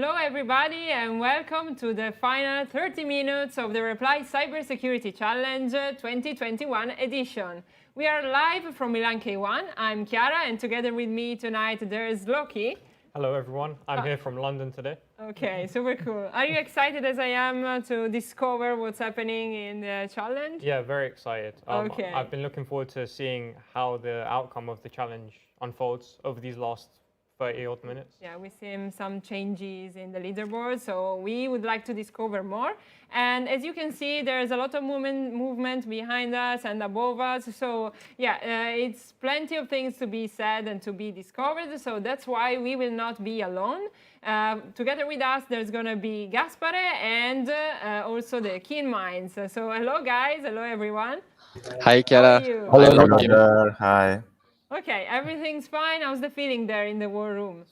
Hello, everybody, and welcome to the final 30 minutes of the Reply Cybersecurity Challenge 2021 edition. We are live from Milan K1. I'm Chiara, and together with me tonight there's Loki. Hello, everyone. I'm here from London today. Okay, super cool. Are you excited as I am to discover what's happening in the challenge? Yeah, very excited. Okay. I've been looking forward to seeing how the outcome of the challenge unfolds over these last 30-odd minutes. Yeah, we've seen some changes in the leaderboard, so we would like to discover more. And as you can see, there's a lot of movement behind us and above us. So yeah, it's plenty of things to be said and to be discovered. So that's why we will not be alone. Together with us, there's going to be Gaspare and also the Keen Minds. So hello, guys. Hello, everyone. Hi, Chiara. How are you? Hello there. Hi. Okay, everything's fine. How's the feeling there in the war room?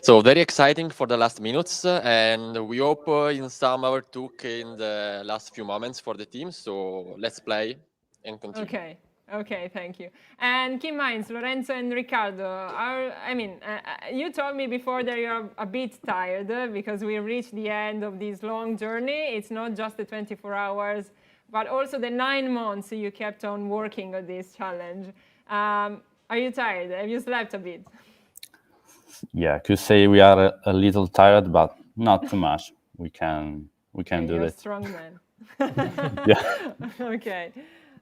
So very exciting for the last minutes, and we hope in some overtook in the last few moments for the team. So let's play and continue. Okay, thank you. And Keen Minds, Lorenzo and Riccardo, you told me before that you're a bit tired because we reached the end of this long journey. It's not just the 24 hours, but also the 9 months you kept on working on this challenge. Are you tired? Have you slept a bit? Yeah, I could say we are a little tired, but not too much. We can do you're it. A strong man. Yeah.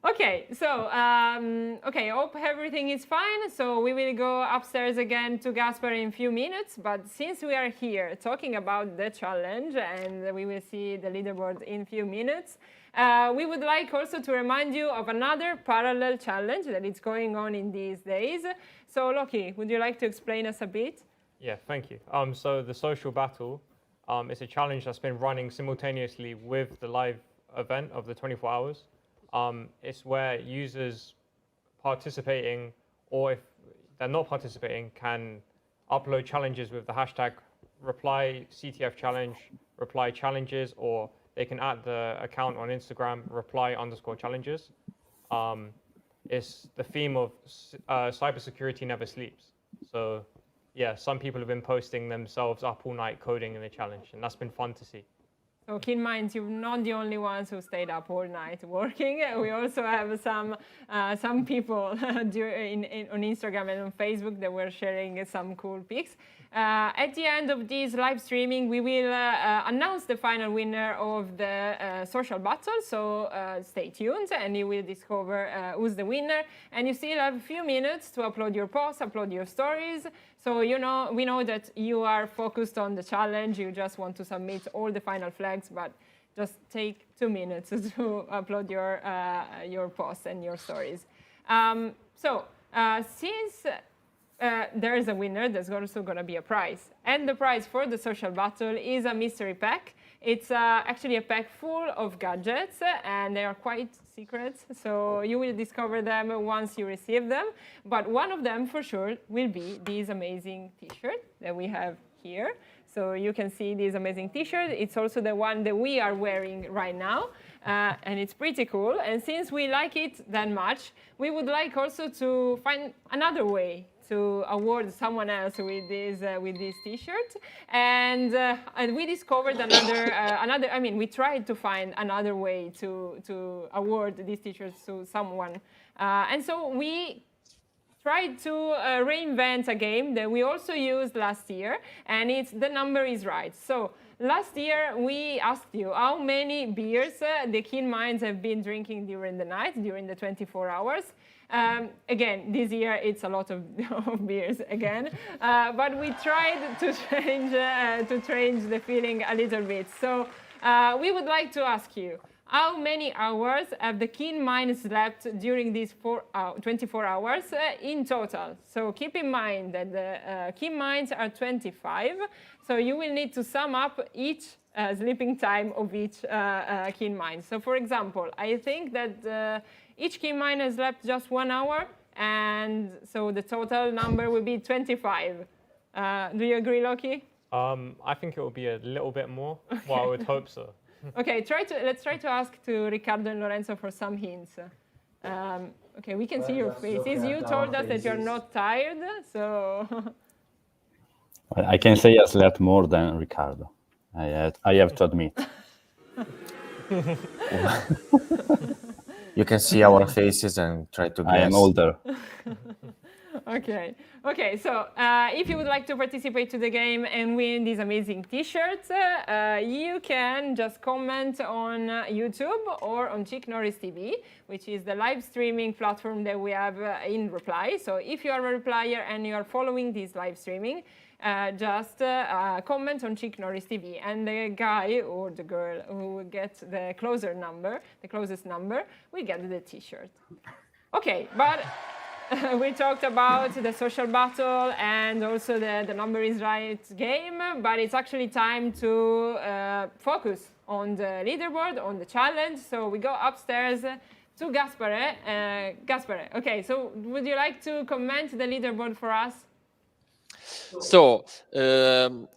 Okay, so, hope everything is fine. So we will go upstairs again to Gaspar in a few minutes. But since we are here talking about the challenge and we will see the leaderboard in a few minutes, we would like also to remind you of another parallel challenge that is going on in these days. So Loki, would you like to explain us a bit? Yeah, thank you. So the social battle is a challenge that's been running simultaneously with the live event of the 24 hours. It's where users participating, or if they're not participating, can upload challenges with the hashtag reply CTF challenge, reply challenges, or they can add the account on Instagram, reply_challenges. It's the theme of cybersecurity never sleeps. So yeah, some people have been posting themselves up all night coding in the challenge, and that's been fun to see. So keep in mind, you're not the only ones who stayed up all night working. We also have some people on Instagram and on Facebook that were sharing some cool pics. At the end of this live streaming, we will announce the final winner of the social battle. So stay tuned and you will discover who's the winner. And you still have a few minutes to upload your posts, upload your stories. So we know that you are focused on the challenge. You just want to submit all the final flags, but just take 2 minutes to upload your posts and your stories. Since there is a winner, there's also going to be a prize. And the prize for the social battle is a mystery pack. It's actually a pack full of gadgets, and they are quite secret. So you will discover them once you receive them. But one of them, for sure, will be this amazing T-shirt that we have here. So you can see this amazing T-shirt. It's also the one that we are wearing right now. And it's pretty cool. And since we like it that much, we would like also to find another way to award someone else with this T-shirt, and we discovered we tried to find another way to award these T-shirts to someone, and so we tried to reinvent a game that we also used last year, and it's The Number Is Right. So last year we asked you how many beers the Keen Minds have been drinking during the night, during the 24 hours. Again, this year it's a lot of beers again, but we tried to change the feeling a little bit. So we would like to ask you, how many hours have the Keen Minds slept during these 24 hours in total? So keep in mind that the Keen Minds are 25, so you will need to sum up each sleeping time of each Keen Mind. So for example, I think that each Keen Mind has slept just 1 hour, and so the total number will be 25. Do you agree, Loki? I think it will be a little bit more. Well, I would hope so. Okay, let's try to ask to Riccardo and Lorenzo for some hints. Okay, we can see your faces. You told us that you're not tired, so... I can say I slept more than Ricardo. I have to admit. You can see our faces and try to guess. I am older. Okay. So if you would like to participate to the game and win these amazing T-shirts, you can just comment on YouTube or on Chick Norris TV, which is the live streaming platform that we have in Reply. So if you are a replier and you are following this live streaming, just comment on Chick Norris TV, and the guy or the girl who gets the closest number, will get the T-shirt. Okay, but we talked about the social battle and also the number is right game, but it's actually time to focus on the leaderboard, on the challenge. So we go upstairs to Gaspare. Gaspare, okay, so would you like to comment the leaderboard for us? So,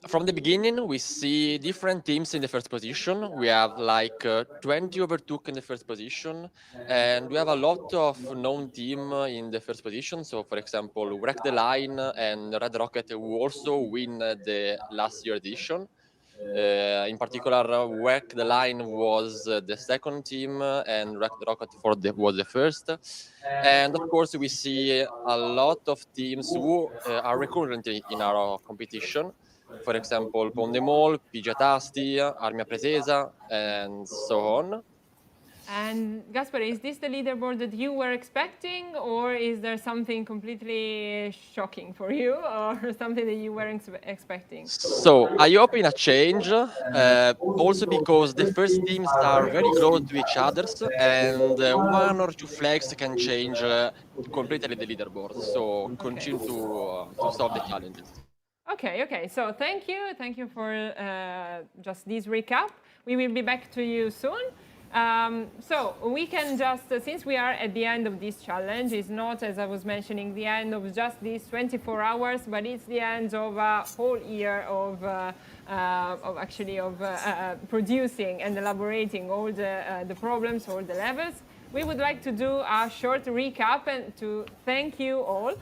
from the beginning, we see different teams in the first position. We have like 20 overtook in the first position, and we have a lot of known team in the first position. So, for example, Wreck the Line and Red Rocket, who also win the last year edition. In particular, Wreck the Line was the second team, and Wreck the Rocket was the first. And of course, we see a lot of teams who are recurrent in our competition. For example, Pondemol, Pigiatasti, Armia Pretesa, and so on. And Gaspare, is this the leaderboard that you were expecting, or is there something completely shocking for you, or something that you weren't expecting? So I hope in a change, also because the first teams are very close to each other, and one or two flags can change completely the leaderboard. So continue to solve the challenges. Okay. So thank you for just this recap. We will be back to you soon. So we can just, since we are at the end of this challenge, it's not, as I was mentioning, the end of just these 24 hours, but it's the end of a whole year of producing and elaborating all the problems, all the levels. We would like to do a short recap and to thank you all.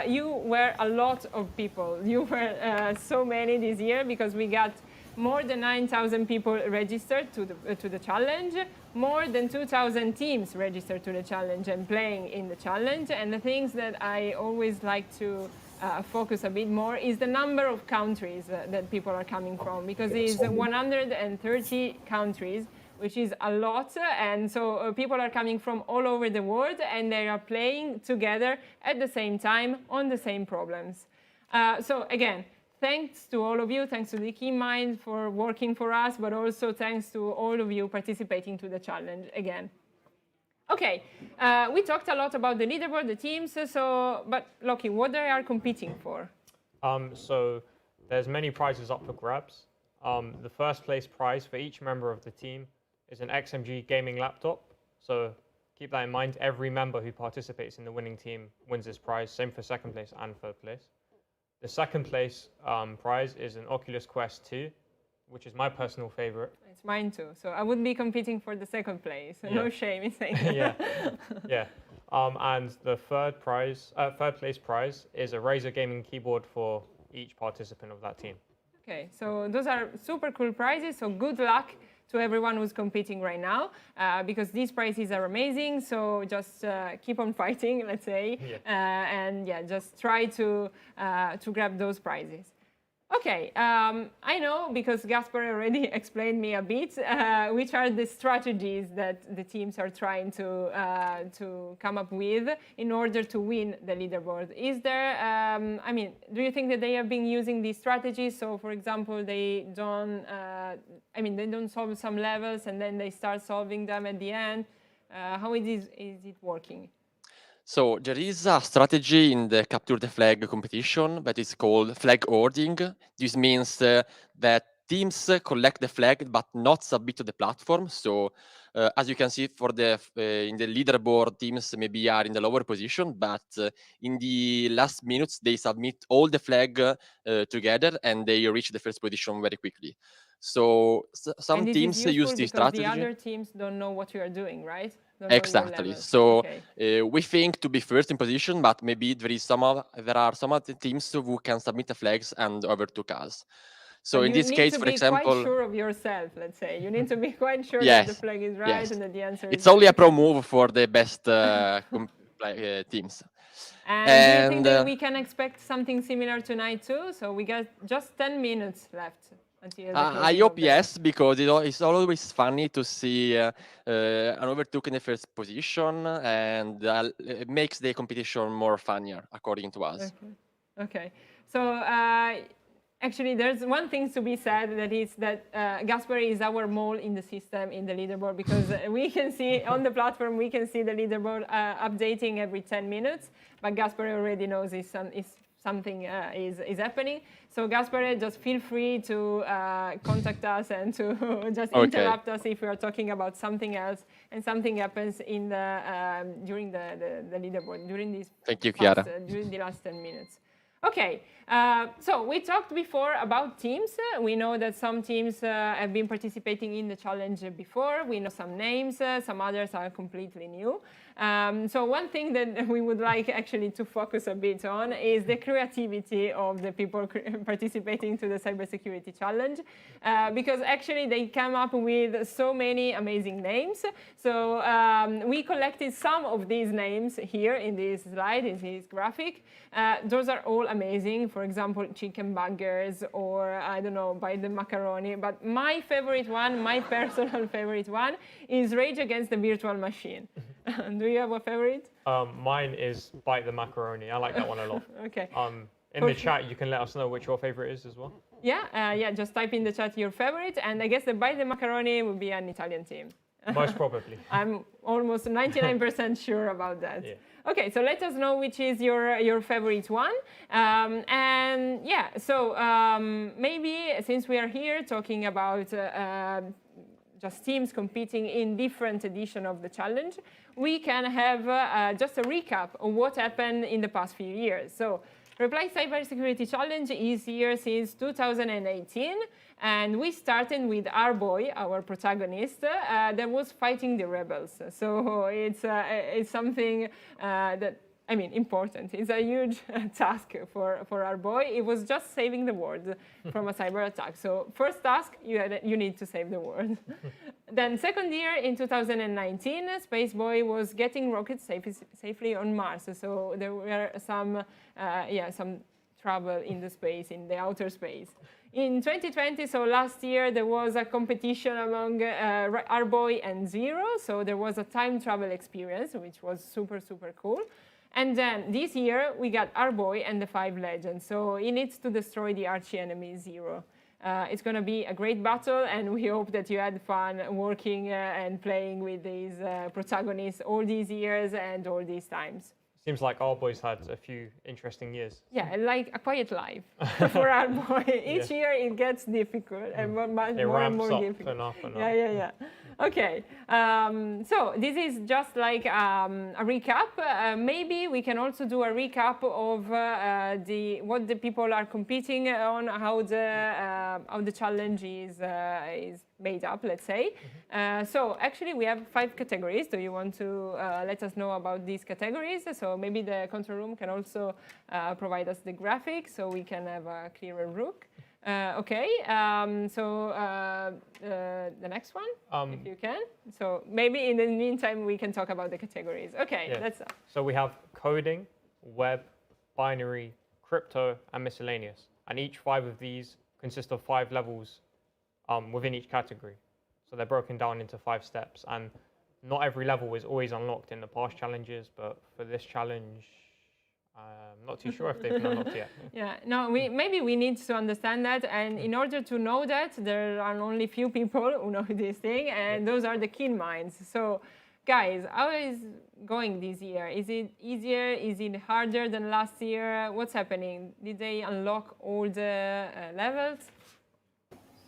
You were a lot of people. You were so many this year because we got more than 9,000 people registered to the challenge, more than 2,000 teams registered to the challenge and playing in the challenge. And the things that I always like to focus a bit more is the number of countries that people are coming from, because it's 130 countries, which is a lot. And so people are coming from all over the world and they are playing together at the same time on the same problems. So again, thanks to all of you, thanks to the KeyMind for working for us, but also thanks to all of you participating to the challenge again. Okay, we talked a lot about the leaderboard, the teams, but Loki, what they are competing for? So there's many prizes up for grabs. The first place prize for each member of the team is an XMG gaming laptop. So keep that in mind. Every member who participates in the winning team wins this prize, same for second place and third place. The second place prize is an Oculus Quest 2, which is my personal favorite. It's mine too. So I wouldn't be competing for the second place. Yeah. No shame in saying that. Yeah. And the third place prize is a Razer gaming keyboard for each participant of that team. Okay, so those are super cool prizes. So good luck to everyone who's competing right now, because these prizes are amazing. So just keep on fighting, let's say, and just try to grab those prizes. Okay, I know, because Gaspare already explained me a bit, which are the strategies that the teams are trying to come up with in order to win the leaderboard. Is there, do you think that they have been using these strategies? So, for example, they don't solve some levels and then they start solving them at the end. How is it working? So there is a strategy in the Capture the Flag competition that is called flag hoarding. This means that teams collect the flag but not submit to the platform. So as you can see, in the leaderboard, teams maybe are in the lower position, but in the last minutes they submit all the flag together and they reach the first position very quickly. So some teams use this strategy. The other teams don't know what you are doing, right? Don't know your Exactly. level. So Okay. we think to be first in position, but maybe there are some other teams who can submit the flags and overtook us. So But in you this need case, to for be quite example, sure of yourself, let's say. You need to be quite sure that the yes, flag is right yes, and that the answer it's is only a right. pro move for the best teams. And do you think And that we can expect something similar tonight too? So we got just 10 minutes left until the I closing hope of the yes, because it's always funny to see an overtook in the first position, and it makes the competition more funnier, according to us. Okay. Okay. So actually, there's one thing to be said, that is that Gaspare is our mole in the system, in the leaderboard, because we can see on the platform, we can see the leaderboard updating every 10 minutes, but Gaspare already knows if something is happening. So Gaspare, just feel free to contact us and to just interrupt us if we are talking about something else and something happens in the during the leaderboard, during these Thank you, Chiara. during the last 10 minutes. Okay, so we talked before about teams. We know that some teams have been participating in the challenge before. We know some names, some others are completely new. So one thing that we would like actually to focus a bit on is the creativity of the people participating to the cybersecurity challenge, because actually they come up with so many amazing names. So we collected some of these names here in this slide, in this graphic. Those are all amazing. For example, chicken buggers, or I don't know, by the macaroni. But my favorite one, my personal favorite one, is Rage Against the Virtual Machine. Do you have a favorite? Mine is Bite the Macaroni. I like that one a lot. Okay. In the chat, you can let us know which your favorite is as well. Yeah, yeah. Just type in the chat your favorite, and I guess the Bite the Macaroni would be an Italian team. Most probably. I'm almost 99% sure about that. Yeah. Okay, so let us know which is your favorite one. And yeah, so maybe since we are here talking about just teams competing in different editions of the challenge, we can have just a recap of what happened in the past few years. So Reply Cybersecurity Challenge is here since 2018, and we started with our boy, our protagonist, that was fighting the rebels. So it's something that, I mean, important. It's a huge task for our boy. It was just saving the world from a cyber attack. So first task, you need to save the world. Then second year, in 2019, Spaceboy was getting rockets safely on Mars. So there were some trouble in the space, in the outer space. In 2020, so last year, there was a competition among our boy and Zero. So there was a time travel experience, which was super, super cool. And then this year, we got our boy and the 5 legends. So he needs to destroy the archenemy Zero. It's going to be a great battle, and we hope that you had fun working and playing with these protagonists all these years and all these times. Seems like our boys had a few interesting years. Yeah, like a quiet life for our boy. Each year it gets difficult and more and more difficult. And up and up. Yeah. Okay, so this is just like a recap. Maybe we can also do a recap of what the people are competing on, how the challenge is made up, let's say. So actually we have 5 categories. Do you want to let us know about these categories? So maybe the control room can also provide us the graphics so we can have a clearer look. Okay, so the next one, if you can. So maybe in the meantime, we can talk about the categories. Okay, Yeah. let's. So we have coding, web, binary, crypto, and miscellaneous. And each 5 of these consist of 5 levels within each category. So they're broken down into 5 steps. And not every level is always unlocked in the past challenges, but for this challenge, I'm not too sure if they've been unlocked yet. Yeah, no, maybe we need to understand that, and in order to know that, there are only few people who know this thing, and those are the keen minds. So, guys, how is going this year? Is it easier? Is it harder than last year? What's happening? Did they unlock all the levels?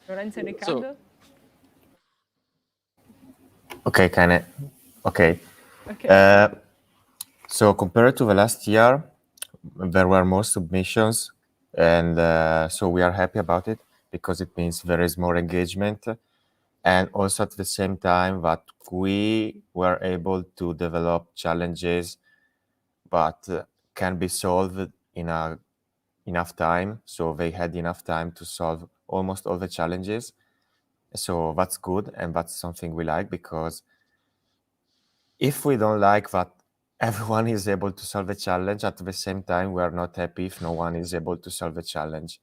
Lorenzo and Riccardo? Okay, okay. Okay. So compared to the last year, there were more submissions, and so we are happy about it because it means there is more engagement. and also at the same time that we were able to develop challenges but can be solved in enough time. So they had enough time to solve almost all the challenges. So that's good, and that's something we like, because if we don't like that everyone is able to solve a challenge, at the same time we are not happy if no one is able to solve a challenge.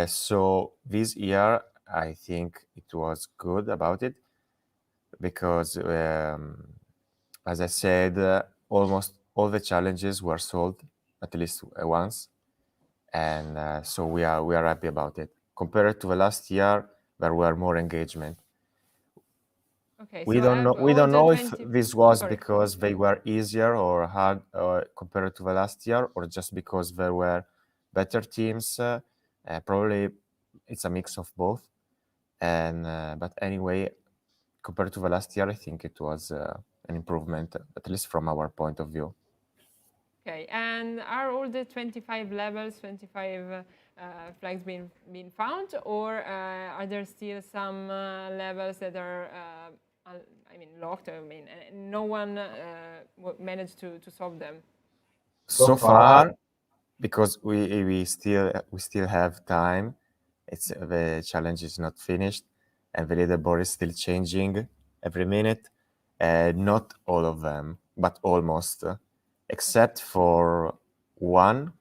So this year I think it was good about it, because as I said, almost all the challenges were solved at least once, and so we are happy about it. Compared to the last year, there were more engagement. Okay, We so don't know. We all don't the know if 20 this was sorry. because they were easier or hard compared to the last year, or just because there were better teams. Probably it's a mix of both. And but anyway, compared to the last year, I think it was an improvement, at least from our point of view. Okay, and are all the 25 levels, 25 flags being found, or are there still some levels that are, locked? No one managed to solve them. So far, because we still have time, it's the challenge is not finished, and the leaderboard is still changing every minute. Not all of them, but almost, except for one.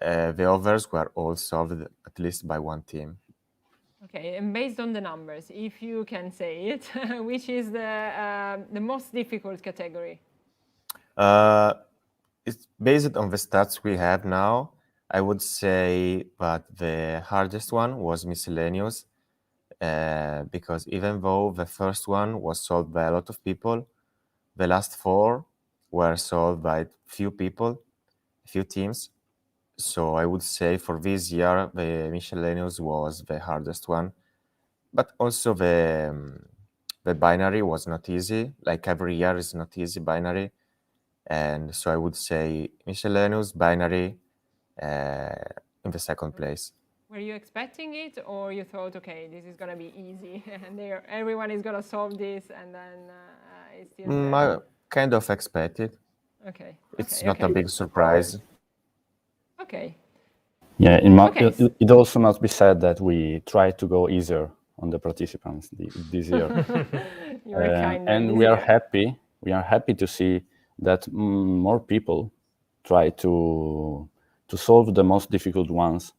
The others were all solved at least by one team. Okay, and based on the numbers, if you can say it, which is the most difficult category? It's based on the stats we have now. I would say that the hardest one was miscellaneous, because even though the first one was solved by a lot of people, the last four were solved by few people, few teams. So I would say for this year, the miscellaneous was the hardest one. But also the binary was not easy. Like every year is not easy, binary. And so I would say miscellaneous, binary, in the second place. Were you expecting it, or you thought, okay, this is gonna be easy, and everyone is gonna solve this, and then it's still I kind of expected. okay. It's not a big surprise. Okay. Yeah, Okay. it also must be said that we tried to go easier on the participants this year. You were kind of and we are easier. happy. We are happy to see that more people try to solve the most difficult ones.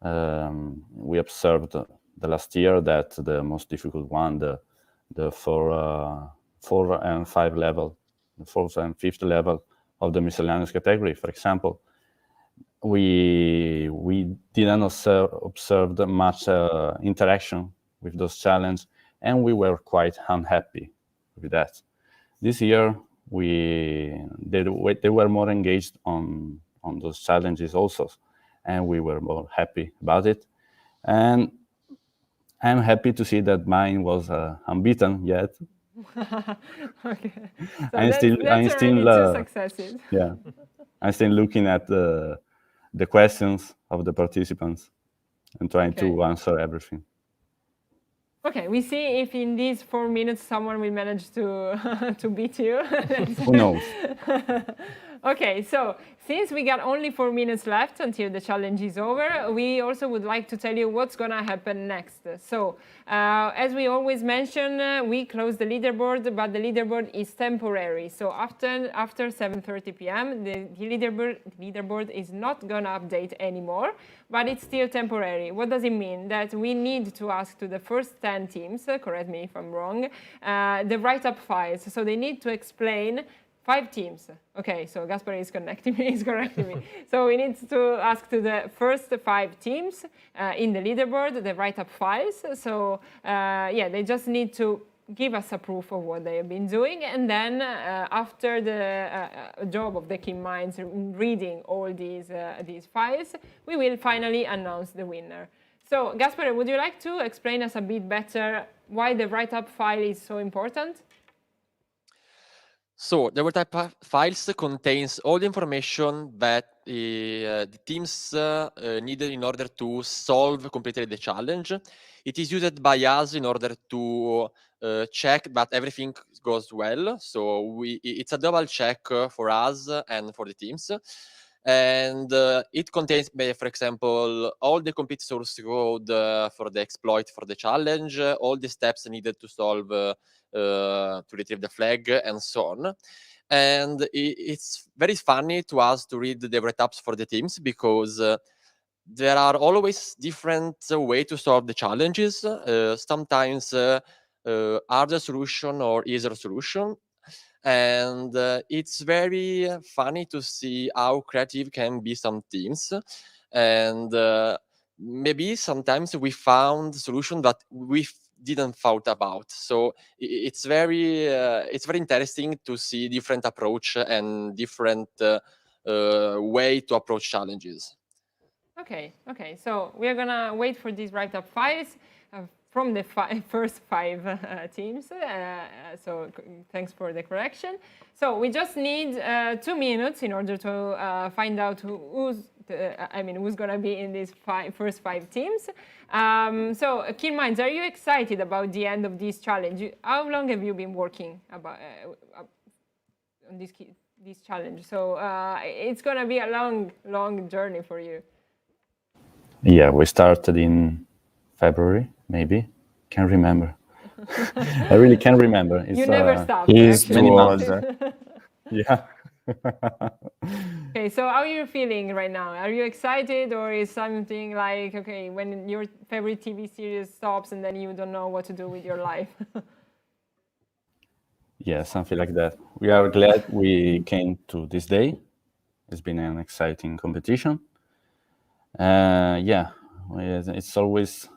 We observed the last year that the most difficult one, the 4 and 5 level, the 4th and 5th level of the miscellaneous category, for example, we didn't observe much interaction with those challenges, and we were quite unhappy with that. This year, they were more engaged on those challenges also, and we were more happy about it. And I'm happy to see that mine was unbeaten yet. Okay. So I'm that's still two successes. Yeah, I'm still looking at the questions of the participants and trying to answer everything. Okay, we see if in these 4 minutes someone will manage to to beat you. Who knows? Okay, so since we got only 4 minutes left until the challenge is over, we also would like to tell you what's gonna happen next. So, as we always mention, we close the leaderboard, but the leaderboard is temporary. So after 7:30 p.m., the leaderboard is not gonna update anymore, but it's still temporary. What does it mean? That we need to ask to the first 10 teams, correct me if I'm wrong, the write-up files. So they need to explain 5 teams. Okay, so Gaspare is correcting me. So we need to ask to the first 5 teams in the leaderboard the write-up files. So they just need to give us a proof of what they have been doing, and then after the job of the Keen Minds reading all these files, we will finally announce the winner. So Gaspare, would you like to explain us a bit better why the write-up file is so important? So the type files contains all the information that the teams needed in order to solve completely the challenge. It is used by us in order to check that everything goes well. So it's a double check for us and for the teams. And it contains, for example, all the complete source code for the exploit for the challenge, all the steps needed to solve to retrieve the flag, and so on. And it's very funny to us to read the write-ups for the teams because there are always different ways to solve the challenges. Sometimes harder solution or easier solution. And it's very funny to see how creative can be some teams. And maybe sometimes we found solution that we didn't thought about. So it's very interesting to see different approach and different way to approach challenges. Okay. So we are gonna wait for these write-up files from the first 5 teams. So thanks for the correction. So we just need 2 minutes in order to find out who's gonna be in these first 5 teams. So Keen Minds, are you excited about the end of this challenge? How long have you been working about on this challenge? So it's gonna be a long journey for you. Yeah, we started in February, maybe. Can't remember. I really can't remember. It's, you never stopped. He's actually. too old. Yeah. Okay, so how are you feeling right now? Are you excited, or is something like, okay, when your favorite TV series stops and then you don't know what to do with your life? Yeah, something like that. We are glad we came to this day. It's been an exciting competition. Yeah, it's always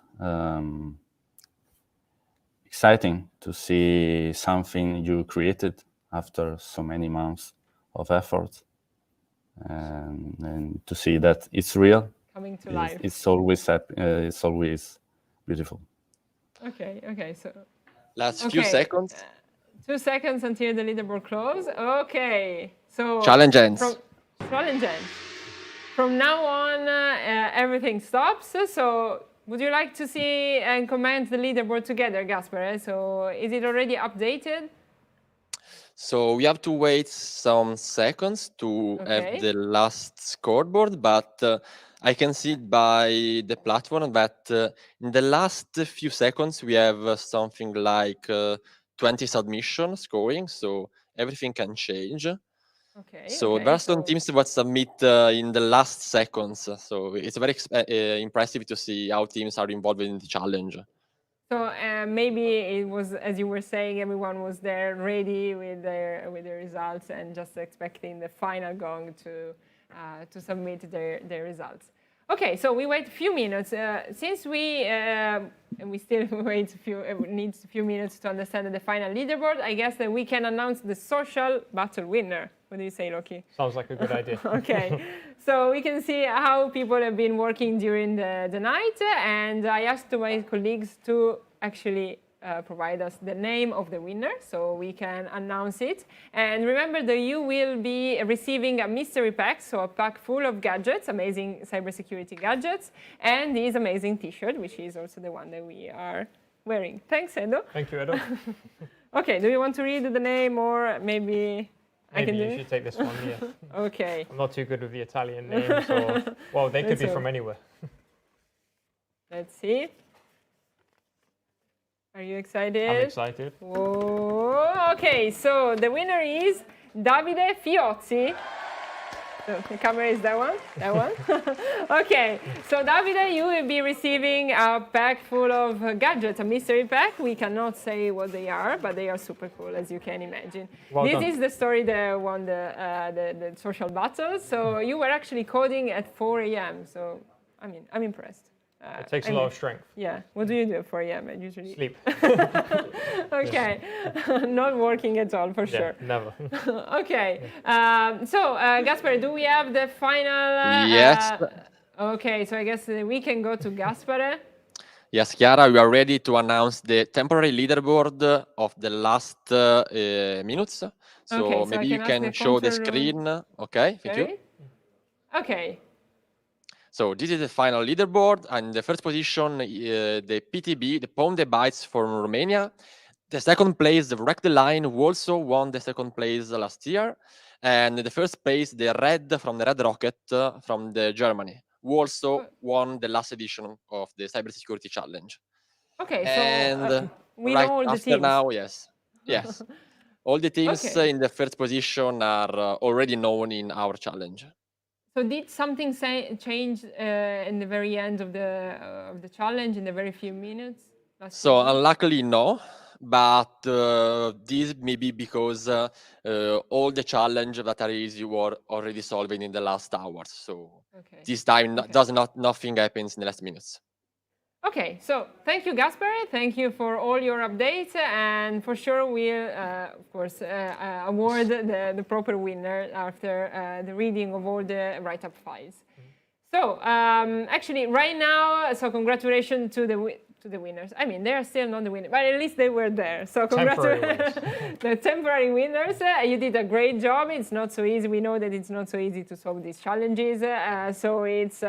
exciting to see something you created after so many months of effort, and to see that it's real. Coming to life. It's always happy. It's always beautiful. Okay. So Last few seconds. 2 seconds until the leaderboard close. Okay. So Challenge ends. Challenge ends. From now on, everything stops. So would you like to see and comment the leaderboard together, Gaspare? So is it already updated? So we have to wait some seconds to have the last scoreboard, but I can see by the platform that in the last few seconds we have something like 20 submissions going, so everything can change. So there are some teams that submit in the last seconds, so it's very impressive to see how teams are involved in the challenge. So maybe it was, as you were saying, everyone was there ready with their results and just expecting the final gong to submit their results. Okay, so we wait a few minutes. Since we still need a few minutes to understand the final leaderboard, I guess that we can announce the social battle winner. What do you say, Loki? Sounds like a good idea. Okay, so we can see how people have been working during the night, and I asked my colleagues to actually provide us the name of the winner so we can announce it. And remember that you will be receiving a mystery pack, so a pack full of gadgets, amazing cybersecurity gadgets, and this amazing t-shirt, which is also the one that we are wearing. Thanks, Edo. Thank you, Edo. Okay, do you want to read the name, or maybe I can do you should take this one, yeah. Okay. I'm not too good with the Italian names, or, well, they could be from anywhere. Let's see. Are you excited? I'm excited. Whoa. Okay, so the winner is Davide Fiozzi. So the camera is that one? That one? Okay, so Davide, you will be receiving a pack full of gadgets, a mystery pack. We cannot say what they are, but they are super cool, as you can imagine. Well this done. is the story that won the social battle. So you were actually coding at 4 a.m. So, I mean, I'm impressed. It takes a lot of strength. Yeah. What do you do at 4 a.m. usually? Sleep. Okay. Not working at all, for sure. Never. Okay. So, Gaspare, do we have the final? Yes. Okay, so I guess we can go to Gaspare. Yes, Chiara, we are ready to announce the temporary leaderboard of the last minutes. So Okay, so maybe I you can ask can the show the control room. screen. Okay, thank you. Okay. Okay. So this is the final leaderboard, and the first position, the PTB, the Pwn de Bytes from Romania. The second place, the Wreck the Line, who also won the second place last year. And the first place, the Red from the Red Rocket from the Germany, who also won the last edition of the Cybersecurity Challenge. Okay, And so we right know all the after teams. now, yes. All the teams Okay. in the first position are already known in our challenge. So did something change in the very end of the challenge, in the very few minutes? So unluckily, no. But this may be because all the challenge that are easy were already solved in the last hours. So this time, nothing happens in the last minutes. Okay, so thank you, Gaspare. Thank you for all your updates, and for sure we'll, of course, award the proper winner after the reading of all the write-up files. So actually, right now, so congratulations to the winners. I mean, they are still not the winners, but at least they were there. So congratulations, the temporary winners. You did a great job. It's not so easy. We know that it's not so easy to solve these challenges. So it's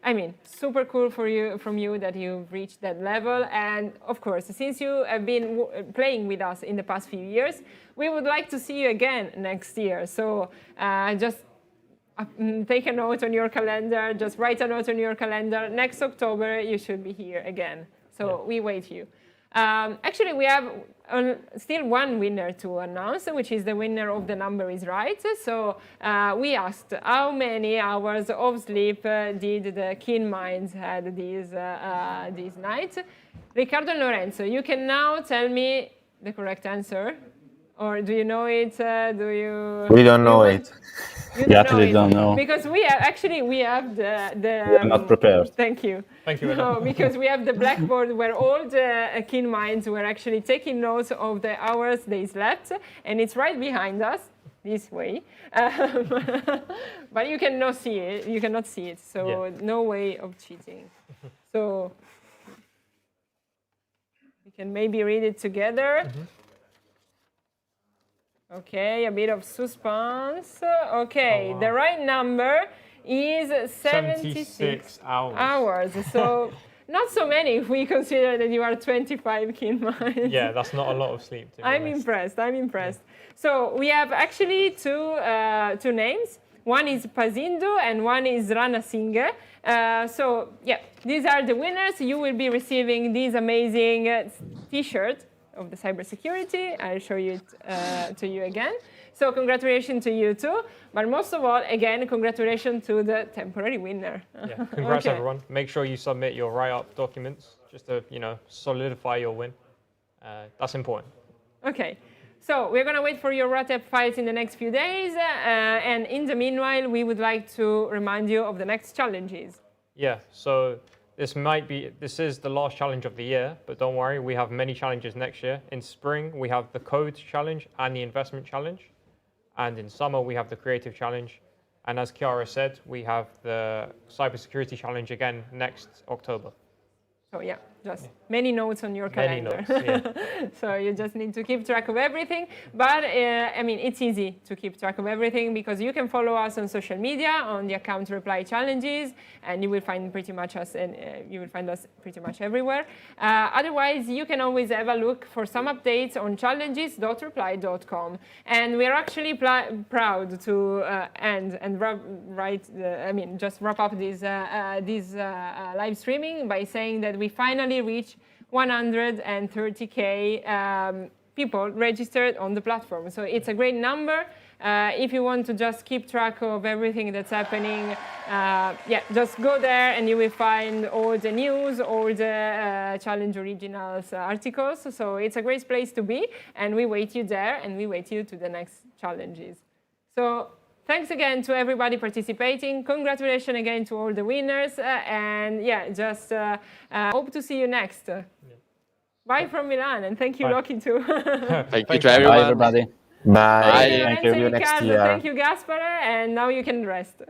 I mean, super cool from you that you've reached that level. And of course, since you have been playing with us in the past few years, we would like to see you again next year. So just take a note on your calendar, just write a note on your calendar. Next October, you should be here again. So we wait you. Actually, we have still one winner to announce, which is the winner of The Number is Right. So we asked how many hours of sleep did the Keen Minds had these nights. Riccardo and Lorenzo, you can now tell me the correct answer. Or do you know it? We don't know it. We actually don't know. Because we have the We are not prepared. Thank you. Thank you. No, because we have the blackboard where all the Keen Minds were actually taking notes of the hours they slept, and it's right behind us, this way. But you cannot see it. You cannot see it. So no way of cheating. So we can maybe read it together. Okay, a bit of suspense. Okay, the right number is 76 hours. So not so many if we consider that you are 25 Keen Minds. Yeah, that's not a lot of sleep. I'm impressed. So we have actually two names. One is Pazindo and one is Rana Singh. So yeah, these are the winners. You will be receiving this amazing T-shirt of the cybersecurity. I'll show it to you again. So congratulations to you too. But most of all, again, congratulations to the temporary winner. Yeah, congrats everyone. Make sure you submit your write-up documents just to, solidify your win. That's important. Okay. So we're going to wait for your write-up files in the next few days. And in the meanwhile, we would like to remind you of the next challenges. Yeah, so this is the last challenge of the year, but don't worry, we have many challenges next year. In spring, we have the Code Challenge and the Investment Challenge. And in summer, we have the Creative Challenge. And as Chiara said, we have the Cybersecurity Challenge again next October. So yeah, just many notes on your calendar. Many notes, yeah. So you just need to keep track of everything. But I mean, it's easy to keep track of everything because you can follow us on social media on the account Reply Challenges, and you will find pretty much us, and you will find us pretty much everywhere. Otherwise, you can always have a look for some updates on challenges.reply.com. And we're actually proud to just wrap up this live streaming by saying that we finally reached 130K people registered on the platform. So it's a great number. If you want to just keep track of everything that's happening, just go there and you will find all the news, all the Challenge Originals articles. So it's a great place to be, and we wait you there, and we wait you to the next challenges. So thanks again to everybody participating. Congratulations again to all the winners. And just hope to see you next. Bye from Milan, and thank you, Loki, too. Thank you to everyone. Bye, everybody. Bye. Thank you. Next year. Thank you, Gaspare, and now you can rest.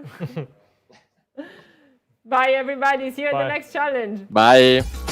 Bye, everybody. See you at Bye. the next challenge. Bye.